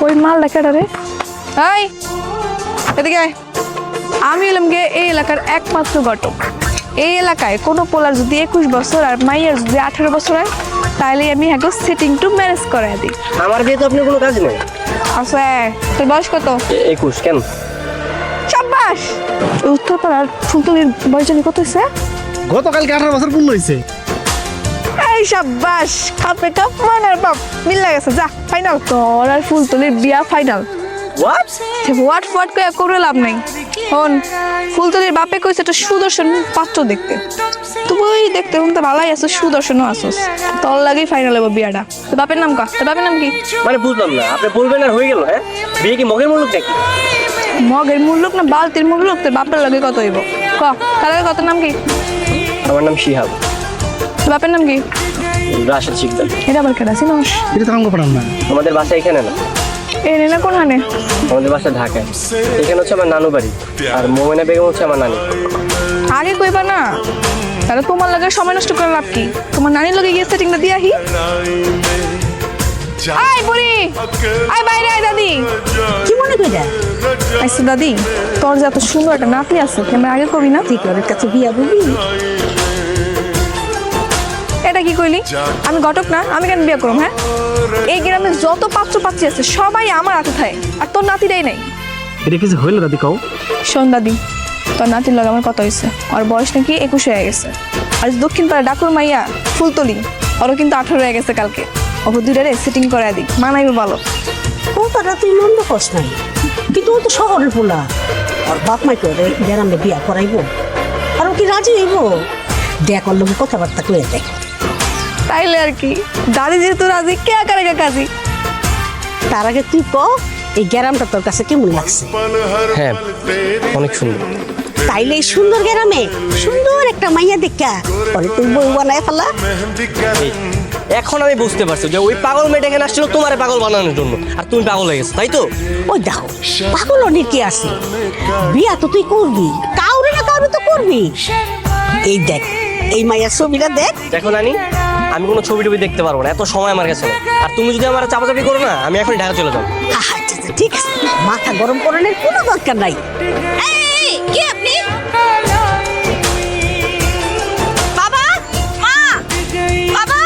ওই মালটা কেডা রে? এই এদিকে আয়। আমি হলাম গিয়ে এই এলাকার একমাত্র ঘটক। এই এলাকায় কোনো পোলার যদি 21 বছর আর মাইয়ের যদি 18 বছর হয় তাহলে আমি হ্যাঁ সেটিং টু ম্যানেজ করাই দিই। আমার বিয়ে তো আপনার কোনো কাজ নেই। আচ্ছা তোর বয়স কত? 21 কেন? সাব্বাস। উত্তরপাড়ার ফুলতলির বয়স জানি কত হয়েছে? গতকালকে 18 বছর পূর্ণ হয়েছে। এই সাব্বাস, কাপে কাপ মানার বাপ মিল গেছে। যা ফাইনাল, তোর আর ফুলতলির বিয়া ফাইনাল। হোয়াট কয়া করে লাভ নাই। হন, ফুলতলির বাপে কইছে একটা সুদর্শন পাত্র দেখতে। তুই দেখতে তো ভালোই আছো, সুদর্শনও আছোস। তোর লাগেই ফাইনাল হবো বিয়াটা। তোর বাপের নাম কা? তোর বাপের নাম কি? মানে বুঝলাম না, আপনি বলবেন আর হয়ে গেল। হ্যাঁ, বিয়ে কি মগের মুলুক নাকি? মগের মূল্যক না বালতির মূল্যক? তোর বাপের লাগে কত হইব ক? তার আগে কত নাম কি? আমার নাম শিহাব। তোর বাপের নাম কি? রাশেদ শিকদার। এটা আবার কেডা চিনোস? এটা তো আমাকে পারাম না। আমাদের বাসা এখানে না, এনে না কোন হানে? আমাদের বাসা ঢাকায়। এখানে হচ্ছে আমার নানু বাড়ি, আর মোমেনা বেগম হচ্ছে আমার নানি। আগে কইবা না, তাহলে তোমার লাগে সময় নষ্ট করে লাভ কি? তোমার নানির লগে গিয়ে সেটিংটা দিয়ে আহি। আয় বুড়ি, আয় বাইরে আয়। দাদি কি মনে কইরা? আইসো দাদি, তোর যে এত সুন্দর একটা নাতি আছে আমরা আগে কবি না? ঠিক ওর কাছে বিয়া বলবি? এটা কি কইলি? আমি ঘটক না, আমি কেন বিয়ে করব? হ্যাঁ, এই গ্রামে যত পাত্র পাত্রী আছে সবাই আমার হাতে থাকে, আর তোর নাতিটাই নাই। এটা কিছু হইল দাদি কও? শোন দাদি, তোর নাতির লগে আমার কথা হয়েছে। ওর বয়স নাকি 21 হয়ে গেছে। আর দক্ষিণ পাড়া ডাকুর মাইয়া ফুলতলি, ওরও কিন্তু 18 হয়ে গেছে কালকে। ওকে দুইটারে সেটিং করাই দিই, মানাইবে ভালো। কথাটা তুই মন্দ কস নাই, কিন্তু ও তো শহরের পোলা। আর বাপ মাই করে গ্রামে বিয়া করাইবো, আর ও কি রাজি হইব? দেখ ওর লোক কথাবার্তা কয়ে দেখ। তাইলে আর কি, দাদি যেহেতু রাজি, কে আকারে কাজী। তার আগে তুই ক, এই গ্রামটা তোর কাছে কেমন লাগছে? হ্যাঁ, অনেক সুন্দর। তাইলে এই সুন্দর গ্রামে সুন্দর একটা মাইয়া দেখা পরে তুই বউ বানায় ফেলা। এখন আমি বুঝতে পারছি যে ওই পাগল মেয়েটা এখানে আসছিল তোমারে পাগল বানানোর জন্য, আর তুমি পাগল হয়ে গেছো, তাই তো? ওই দেখো, পাগল অনেক কি আছে, বিয়া তো তুই করবি, কাউরে না কাউরে তো করবি। এই দেখ, এই মাইয়ার ছবিটা দেখ। দেখো নানি, আমি কোনো ছবি টবি দেখতে পারবো না, এত সময় আমার কাছে নেই। আর তুমি যদি আমার চাপাচাপি করো না, আমি এখন ঢাকা চলে যাবো। আচ্ছা আচ্ছা, ঠিক আছে, মাথা গরম করানোর কোনো দরকার নাই। কি আপনি? বাবা, মা, বাবা,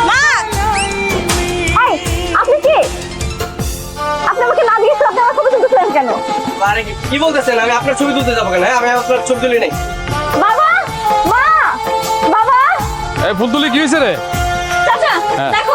মা। এই, আপনি কি? আপনি আমাকে না দিয়েছেন, আপনি আমার ছবি তুলতেছিলেন কেন? আরে কি বলতেছেন? আমি আপনার ছবি তুলতে যাবো কেন? আমি আপনার ছবি তুলি নাই। বাবা, মা, বাবা। এই ফুলতুলি কি হয়েছে রে? চাচা, দেখো